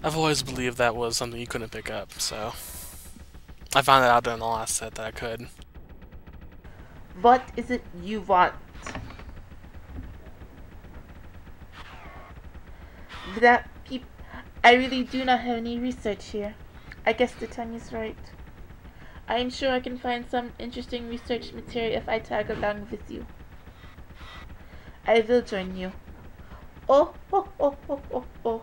I've always believed that was something you couldn't pick up, so I found that out during the last set that I could. What is it you want? That peep. I really do not have any research here. I guess the tongue is right. I am sure I can find some interesting research material if I tag along with you. I will join you. Oh, oh, oh, oh, oh, oh.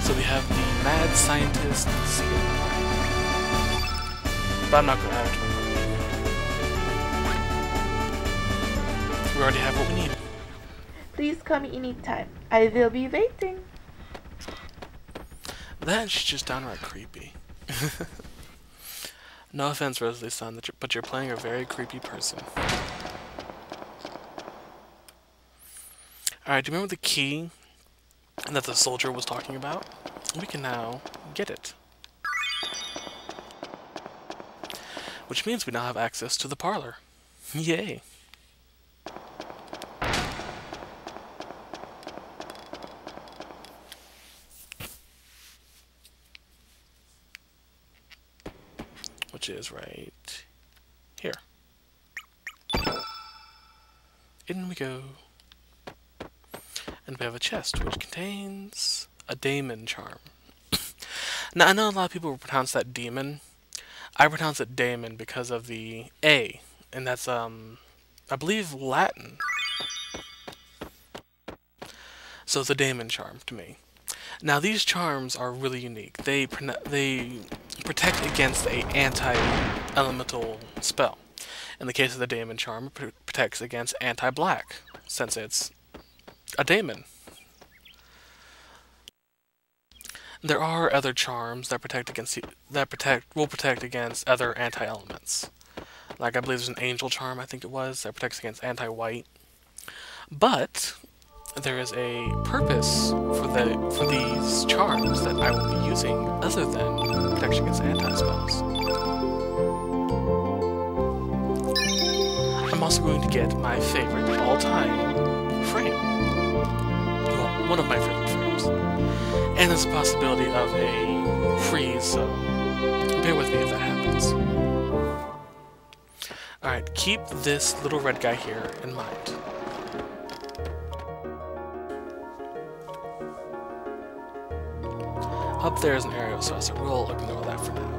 So we have the mad scientist Zia. But I'm not going to add it to my group. We already have what we need. Please come anytime. I will be waiting. That's just downright creepy. No offense, Rosalie-san, but you're playing a very creepy person. Alright, do you remember the key that the soldier was talking about? We can now get it. Which means we now have access to the parlor. Yay! Which is right here. In we go. And we have a chest which contains a daemon charm. Now, I know a lot of people pronounce that demon. I pronounce it daemon because of the A, and that's, I believe, Latin. So it's a daemon charm to me. Now, these charms are really unique. They protect against an anti-elemental spell. In the case of the daemon charm, it protects against anti-black, since it's a daemon. There are other charms that will protect against other anti-elements. Like I believe there's an angel charm, I think it was, that protects against anti-white. But there is a purpose for these charms that I will be using other than protection against anti-spells. I'm also going to get my favorite all-time frame. Well, one of my favorite frames. And there's a possibility of a freeze, so bear with me if that happens. Alright, keep this little red guy here in mind. Up there is an area, so we'll ignore that for now.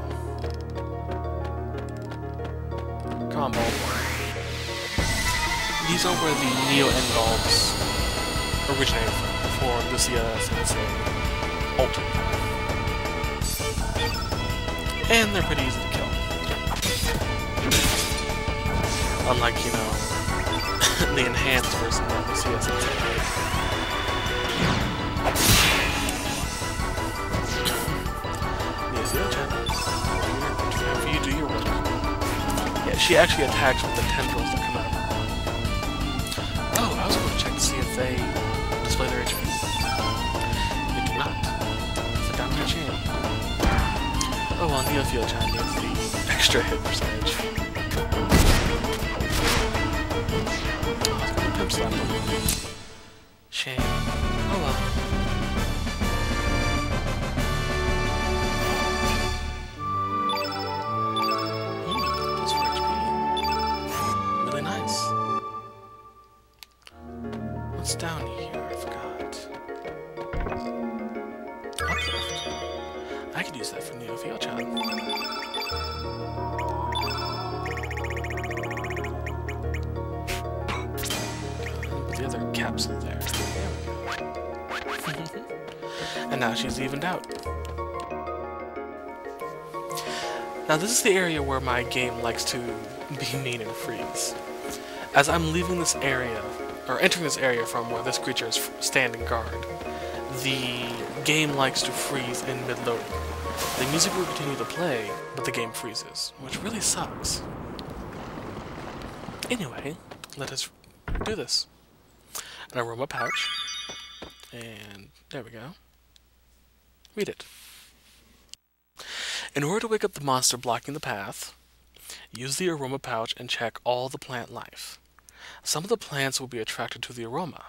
Come on, ball. These are where the Neo-Engulfs originated from, before Luccia Sensei altered. And they're pretty easy to kill. Unlike, you know, the enhanced version of Luccia Sensei. You do your work. Yeah, she actually attacks with the tendrils that come out of her. Oh, I was going to check to see if they display their HP. They do not. It's a downright shame. Oh well, NeoFio-chan needs the extra hit percentage. Oh, I was going to pimp slap them. Shame. Oh well. What's down here? I forgot. Uplift. I could use that for NeoFio-chan. Put the other capsule there. There we go. And now she's evened out. Now this is the area where my game likes to be mean and freeze. As I'm leaving this area, or entering this area from where this creature is standing guard, the game likes to freeze in mid-loading. The music will continue to play, but the game freezes, which really sucks. Anyway, let us do this. An aroma pouch, and there we go. Read it. In order to wake up the monster blocking the path, use the aroma pouch and check all the plant life. Some of the plants will be attracted to the aroma.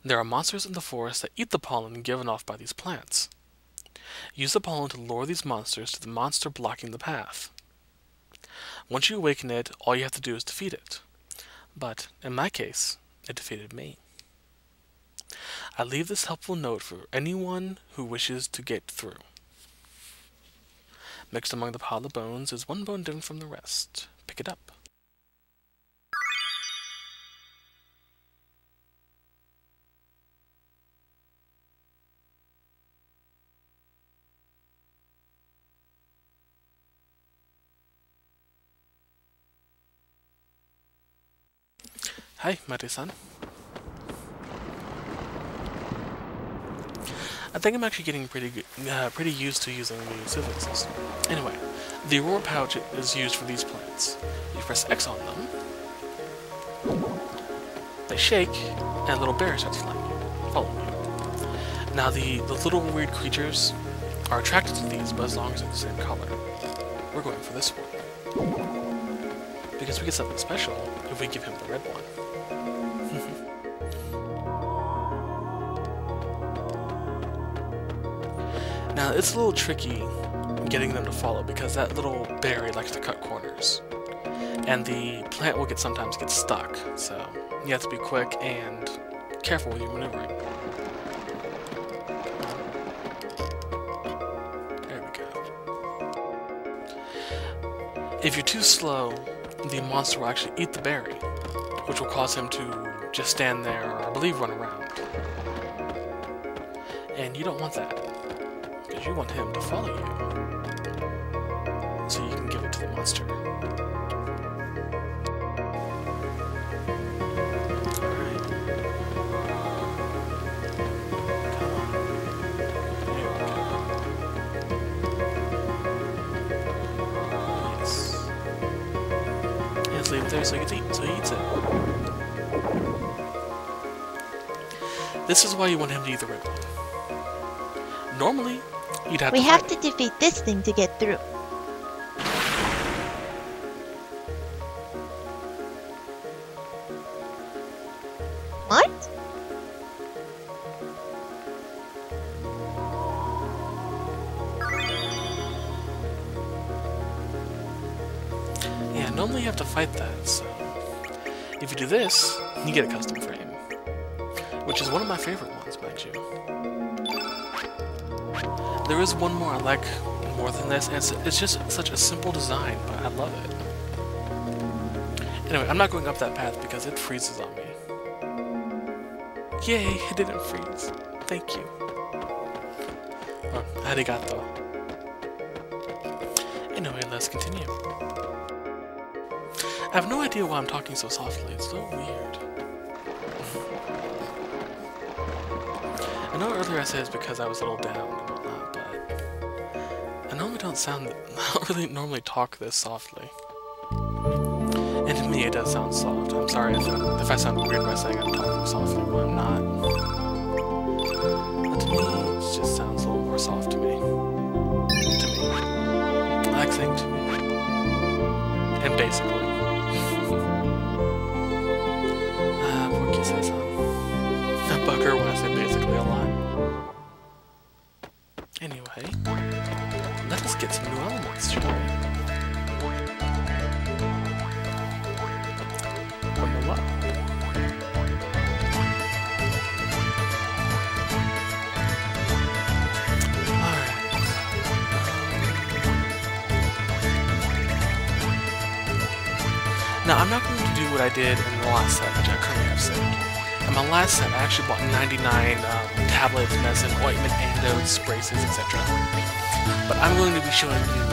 There are monsters in the forest that eat the pollen given off by these plants. Use the pollen to lure these monsters to the monster blocking the path. Once you awaken it, all you have to do is defeat it. But, in my case, it defeated me. I leave this helpful note for anyone who wishes to get through. Mixed among the pile of bones is one bone different from the rest. Pick it up. Hi, Mate-san. I think I'm actually getting pretty used to using the suffixes. Anyway, the aurora pouch is used for these plants. You press X on them, they shake, and a little bear starts flying. Follow me. Now the little weird creatures are attracted to these, but as long as they're the same color. We're going for this one. Because we get something special if we give him the red one. Now, it's a little tricky getting them to follow because that little berry likes to cut corners. And the plant will sometimes get stuck, so you have to be quick and careful with your maneuvering. There we go. If you're too slow, the monster will actually eat the berry, which will cause him to just stand there or, I believe, run around. And you don't want that. You want him to follow you, so you can give it to the monster. Alright. Come on. There we go. Yes. Yes, leave it there so he eats it. This is why you want him to eat the red one. Normally, we have to defeat this thing to get through. What? Yeah, normally you have to fight that, so if you do this, you get a custom frame, which is one of my favorite ones, mind you. There is one more I like more than this, and it's just such a simple design, but I love it. Anyway, I'm not going up that path because it freezes on me. Yay, it didn't freeze. Thank you. Oh, arigato. Anyway, let's continue. I have no idea why I'm talking so softly, it's so weird. I know earlier I said it's because I was a little down. I don't really normally talk this softly. And to me it does sound soft. I'm sorry if I sound weird by saying I'm talking softly when I'm not. But to me, it just sounds a little more soft to me. To me. I like saying to me. And basically. Poor Kise-san. I bug her when I say basically a lot. Anyway. Let us get some new elements, shall we? From the left. Alright. Now, I'm not going to do what I did in the last set, which I currently have saved. In my last set, I actually bought 99 tablets, medicine, ointment, antidotes, braces, etc. But I'm going to be showing you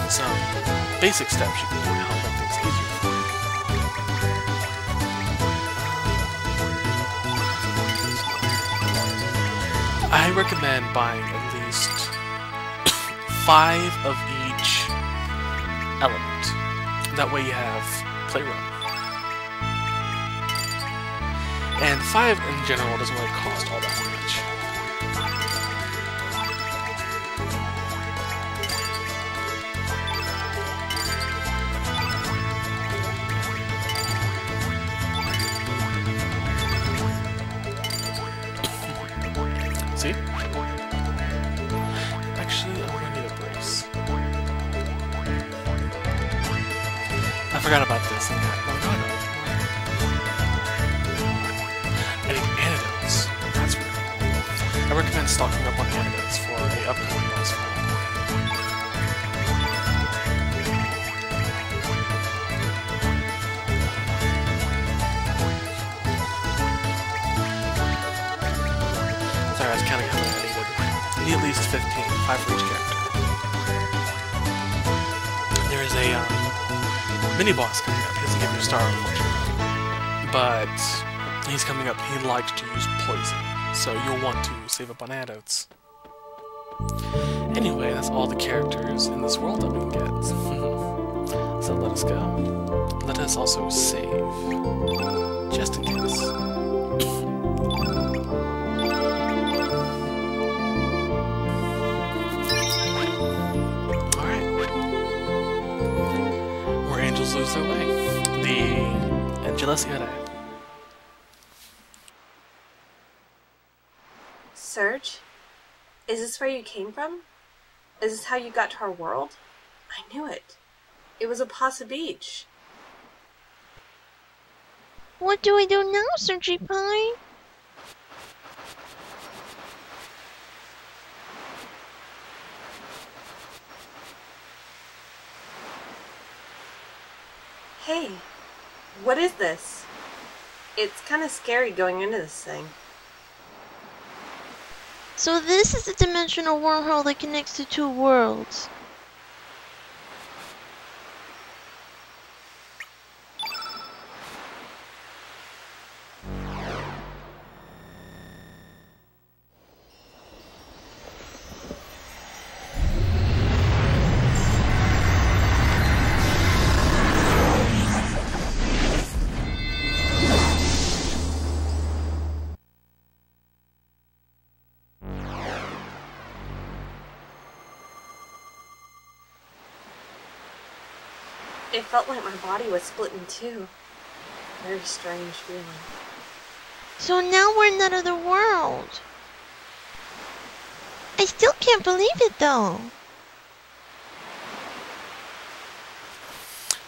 some basic steps you can do to help make things easier for you. I recommend buying at least 5 of each element. That way you have playroom. And 5 in general doesn't really cost all that much. See? Actually, I'm gonna need a brace. I forgot about this. No, no, no. I need antidotes. That's weird. I recommend stocking up on antidotes for the upcoming boss fight. Sorry, I was counting how many I needed. I need at least 15, 5 for each character. There is a mini-boss coming up. He doesn't give you a star, unfortunately. But he's coming up. He likes to use poison, so you'll want to save up on antidotes. Anyway, that's all the characters in this world that we can get. So let us go. Let us also save, just in case. Lose their way. The Angelus Ere. Serge? Is this where you came from? Is this how you got to our world? I knew it. It was Apasa Beach. What do we do now, Serge Pie? Hey, what is this? It's kind of scary going into this thing. So this is a dimensional wormhole that connects the two worlds. It felt like my body was split in two. Very strange feeling. So now we're in that other world. I still can't believe it though.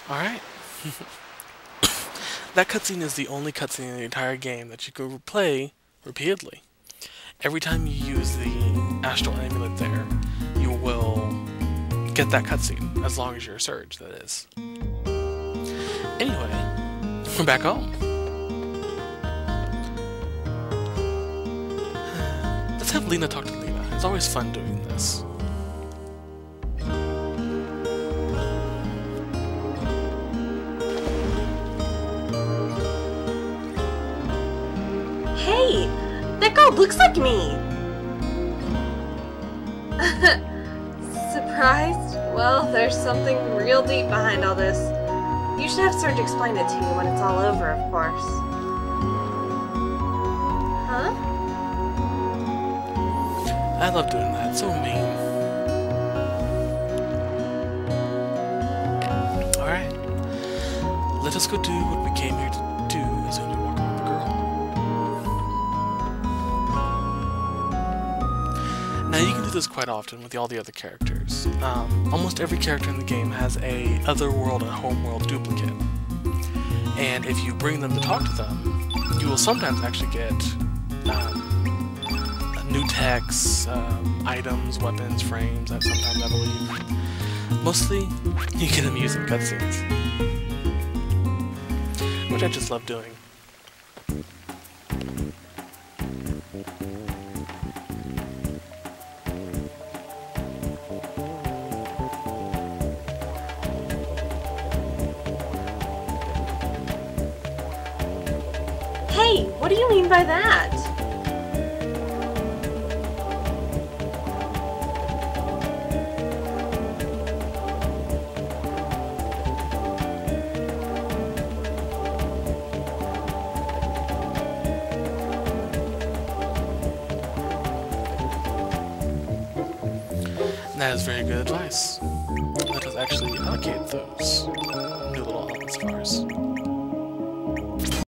Alright. That cutscene is the only cutscene in the entire game that you can play repeatedly. Every time you use the astral amulet there, you will get that cutscene, as long as you're a Surge, that is. Anyway, we're back home. Let's have Leena talk to Leena. It's always fun doing this. Hey! That girl looks like me! Surprised? Well, there's something real deep behind all this. You should have Serge explain it to you when it's all over, of course. Huh? I love doing that. It's so mean. Alright. Let us go do what we came here to do as soon as we walk around the girl. Now you can do this quite often with all the other characters. Almost every character in the game has a otherworld and homeworld duplicate. And if you bring them to talk to them, you will sometimes actually get new techs, items, weapons, frames, sometimes I believe. Mostly, you get amusing cutscenes. Which I just love doing. Hey, what do you mean by that? That is very good advice. Let us actually allocate those new little elements of ours.